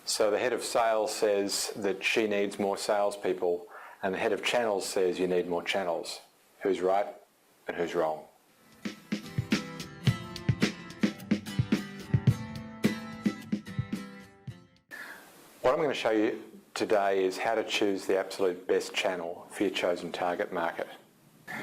So the head of sales says that she needs more salespeople, and the head of channels says you need more channels. Who's right and who's wrong? What I'm going to show you today is how to choose the absolute best channel for your chosen target market. Do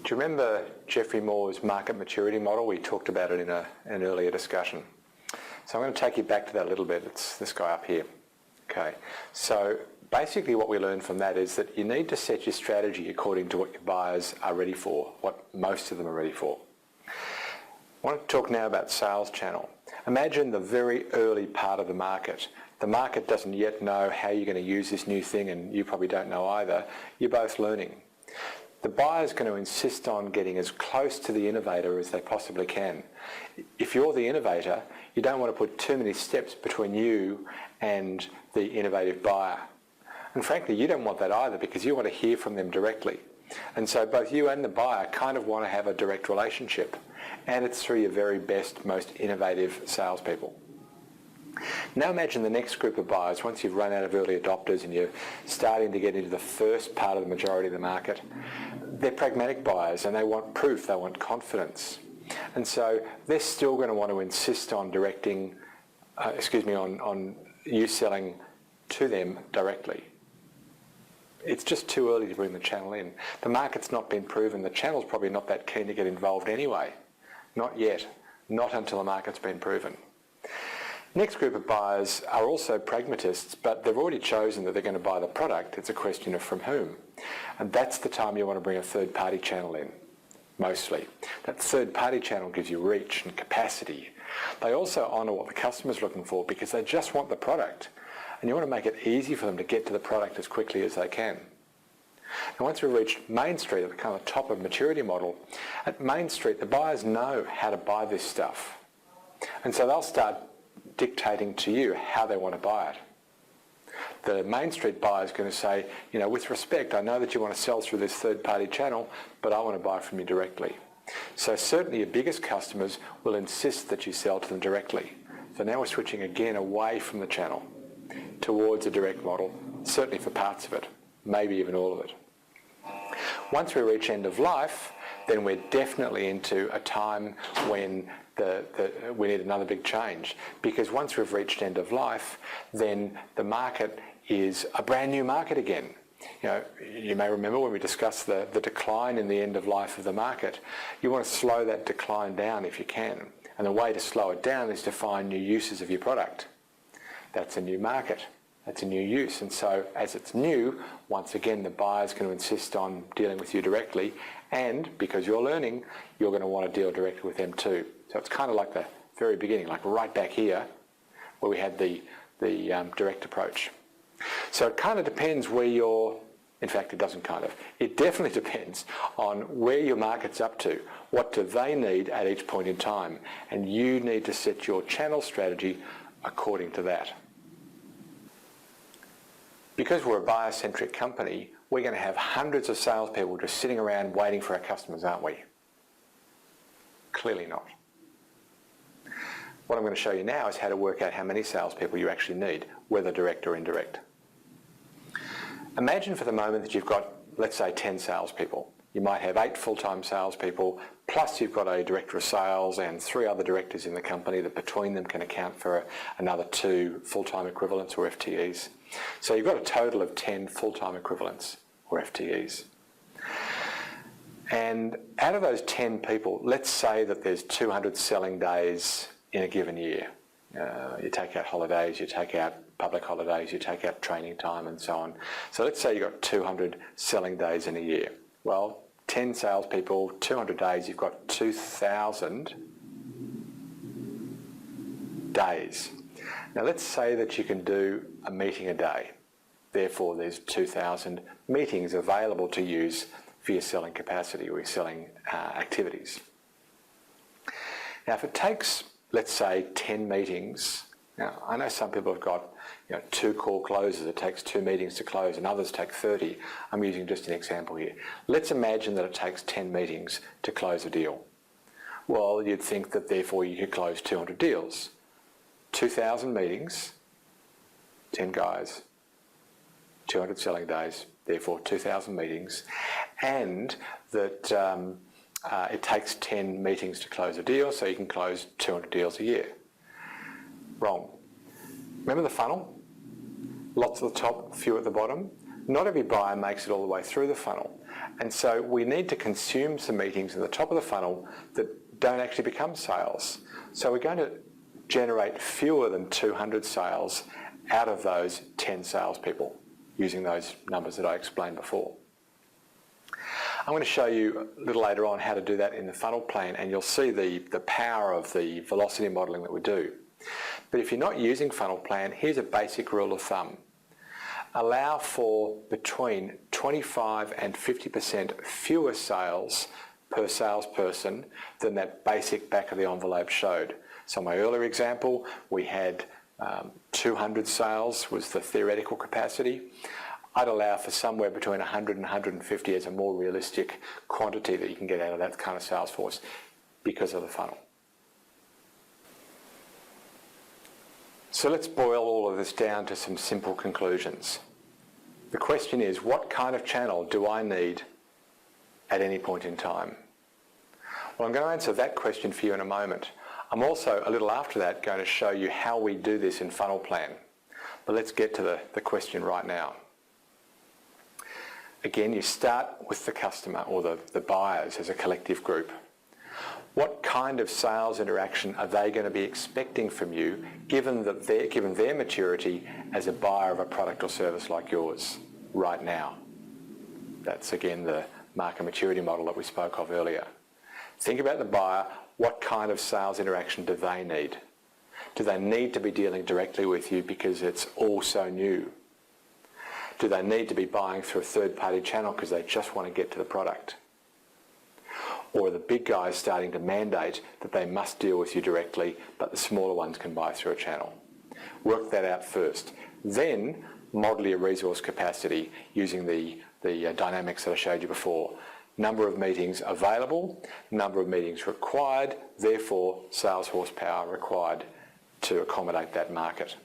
you remember Geoffrey Moore's market maturity model? We talked about it in an earlier discussion. So I'm going to take you back to that a little bit. It's this guy up here. Okay, so basically what we learned from that is that you need to set your strategy according to what your buyers are ready for, what most of them are ready for. I want to talk now about sales channel. Imagine the very early part of the market. The market doesn't yet know how you're going to use this new thing, and you probably don't know either. You're both learning. The buyer's going to insist on getting as close to the innovator as they possibly can. If you're the innovator, you don't want to put too many steps between you and the innovative buyer. And frankly, you don't want that either, because you want to hear from them directly. And so both you and the buyer kind of want to have a direct relationship. And it's through your very best, most innovative salespeople. Now imagine the next group of buyers, once you've run out of early adopters and you're starting to get into the first part of the majority of the market. They're pragmatic buyers and they want proof, they want confidence. And so they're still going to want to insist on on you selling to them directly. It's just too early to bring the channel in. The market's not been proven, the channel's probably not that keen to get involved anyway. Not yet, not until the market's been proven. Next group of buyers are also pragmatists, but they've already chosen that they're going to buy the product. It's a question of from whom. And that's the time you want to bring a third-party channel in, mostly. That third-party channel gives you reach and capacity. They also honour what the customer's looking for because they just want the product. And you want to make it easy for them to get to the product as quickly as they can. And once we've reached Main Street, at the kind of top of maturity model, at Main Street, the buyers know how to buy this stuff. And so they'll start dictating to you how they want to buy it. The Main Street buyer is going to say, with respect, I know that you want to sell through this third-party channel, but I want to buy from you directly. So certainly your biggest customers will insist that you sell to them directly. So now we're switching again away from the channel towards a direct model, certainly for parts of it, maybe even all of it. Once we reach end of life, then we're definitely into a time when we need another big change, because once we've reached end of life, then the market is a brand new market again. You may remember when we discussed the decline in the end of life of the market. You want to slow that decline down if you can, and the way to slow it down is to find new uses of your product. That's a new market. That's a new use, and so as it's new, once again the buyer's going to insist on dealing with you directly, and because you're learning, you're going to want to deal directly with them too. So it's kind of like the very beginning, like right back here, where we had the direct approach. So it kind of depends where in fact it doesn't kind of, it definitely depends on where your market's up to. What do they need at each point in time? And you need to set your channel strategy according to that. Because we're a buyer-centric company, we're going to have hundreds of salespeople just sitting around waiting for our customers, aren't we? Clearly not. What I'm going to show you now is how to work out how many salespeople you actually need, whether direct or indirect. Imagine for the moment that you've got, let's say, 10 salespeople. You might have 8 full-time salespeople, plus you've got a director of sales and 3 other directors in the company that between them can account for another 2 full-time equivalents or FTEs. So you've got a total of 10 full-time equivalents or FTEs. And out of those 10 people, let's say that there's 200 selling days in a given year. You take out holidays, you take out public holidays, you take out training time and so on. So let's say you've got 200 selling days in a year. Well, 10 salespeople, 200 days, you've got 2,000 days. Now let's say that you can do a meeting a day. Therefore, there's 2,000 meetings available to use for your selling capacity or your selling activities. Now, if it takes, let's say, 10 meetings, now I know some people have got 2 call closes, it takes 2 meetings to close, and others take 30. I'm using just an example here. Let's imagine that it takes 10 meetings to close a deal. Well, you'd think that therefore you could close 200 deals. 2,000 meetings, 10 guys, 200 selling days, therefore 2,000 meetings, and that it takes 10 meetings to close a deal, so you can close 200 deals a year. Wrong. Remember the funnel? Lots at the top, few at the bottom. Not every buyer makes it all the way through the funnel. And so we need to consume some meetings at the top of the funnel that don't actually become sales. So we're going to generate fewer than 200 sales out of those 10 salespeople, using those numbers that I explained before. I'm going to show you a little later on how to do that in the funnel plan, and you'll see the power of the velocity modelling that we do. But if you're not using funnel plan, here's a basic rule of thumb. Allow for between 25 and 50% fewer sales per salesperson than that basic back of the envelope showed. So my earlier example, we had 200 sales was the theoretical capacity. I'd allow for somewhere between 100 and 150 as a more realistic quantity that you can get out of that kind of sales force because of the funnel. So let's boil all of this down to some simple conclusions. The question is, what kind of channel do I need at any point in time? Well, I'm going to answer that question for you in a moment. I'm also, a little after that, going to show you how we do this in funnel plan. But let's get to the question right now. Again, you start with the customer or the buyers as a collective group. What kind of sales interaction are they going to be expecting from you, given their maturity as a buyer of a product or service like yours right now? That's again the market maturity model that we spoke of earlier. Think about the buyer. What kind of sales interaction do they need? Do they need to be dealing directly with you because it's all so new? Do they need to be buying through a third-party channel because they just want to get to the product? Or are the big guys starting to mandate that they must deal with you directly, but the smaller ones can buy through a channel? Work that out first. Then model your resource capacity using the dynamics that I showed you before. Number of meetings available, number of meetings required, therefore sales horsepower required to accommodate that market.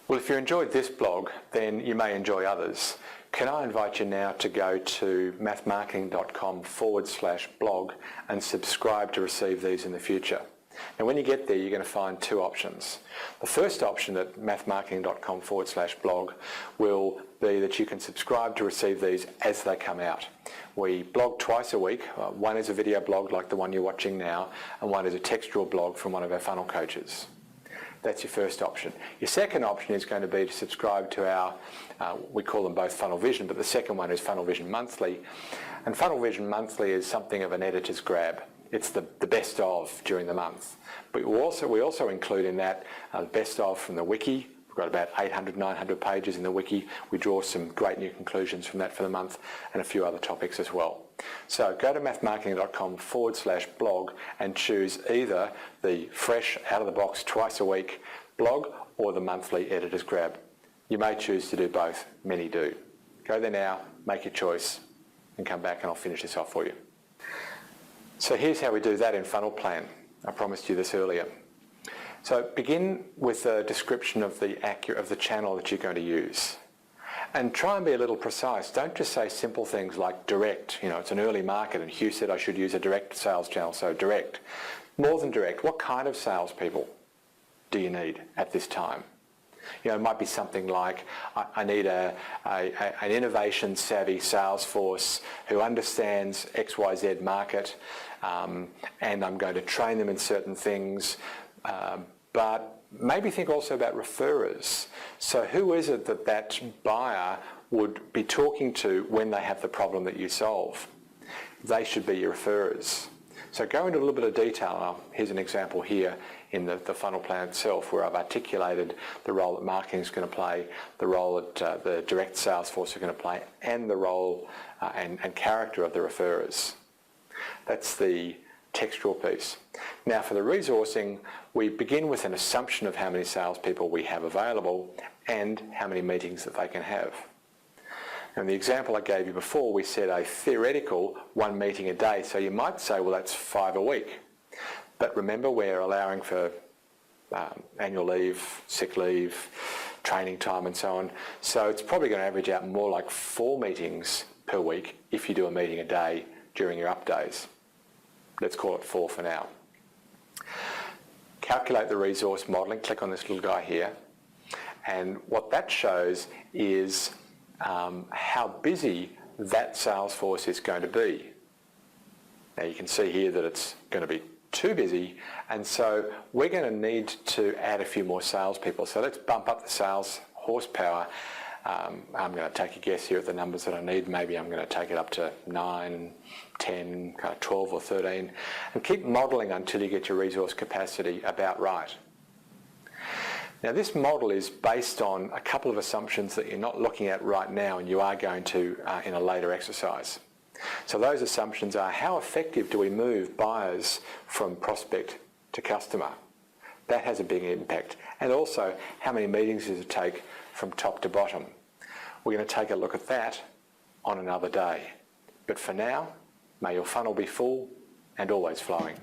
Well, if you enjoyed this blog, then you may enjoy others. Can I invite you now to go to mathmarketing.com/blog and subscribe to receive these in the future. Now, when you get there, you're going to find two options. The first option at mathmarketing.com/blog will be that you can subscribe to receive these as they come out. We blog twice a week. One is a video blog like the one you're watching now, and one is a textual blog from one of our funnel coaches. That's your first option. Your second option is going to be to subscribe to our, we call them both Funnel Vision, but the second one is Funnel Vision Monthly. And Funnel Vision Monthly is something of an editor's grab. It's the best of during the month. But we also include in that best of from the wiki. We've got about 800, 900 pages in the wiki. We draw some great new conclusions from that for the month and a few other topics as well. So go to mathmarketing.com/blog and choose either the fresh, out-of-the-box, twice a week blog or the monthly editor's grab. You may choose to do both. Many do. Go there now, make your choice, and come back and I'll finish this off for you. So here's how we do that in funnel plan. I promised you this earlier. So begin with a description of the channel that you're going to use. And try and be a little precise. Don't just say simple things like direct. You know, it's an early market and Hugh said I should use a direct sales channel, so direct. More than direct, what kind of salespeople do you need at this time? You know, it might be something like, I need an innovation-savvy sales force who understands XYZ market, and I'm going to train them in certain things, but maybe think also about referrers. So who is it that buyer would be talking to when they have the problem that you solve? They should be your referrers. So go into a little bit of detail. Here's an example here in the funnel plan itself where I've articulated the role that marketing is going to play, the role that the direct sales force are going to play, and the role and character of the referrers. That's the textual piece. Now for the resourcing, we begin with an assumption of how many salespeople we have available and how many meetings that they can have. And the example I gave you before, we said a theoretical 1 meeting a day. So you might say, well, that's 5 a week. But remember, we're allowing for annual leave, sick leave, training time and so on. So it's probably going to average out more like 4 meetings per week if you do a meeting a day during your up days. Let's call it 4 for now. Calculate the resource modelling, click on this little guy here, and what that shows is how busy that sales force is going to be. Now you can see here that it's going to be too busy, and so we're going to need to add a few more salespeople. So let's bump up the sales horsepower. I'm going to take a guess here at the numbers that I need. Maybe I'm going to take it up to 9, 10, kind of 12 or 13, and keep modelling until you get your resource capacity about right. Now this model is based on a couple of assumptions that you're not looking at right now and you are going to in a later exercise. So those assumptions are, how effective do we move buyers from prospect to customer? That has a big impact. And also, how many meetings does it take from top to bottom? We're going to take a look at that on another day. But for now, may your funnel be full and always flowing.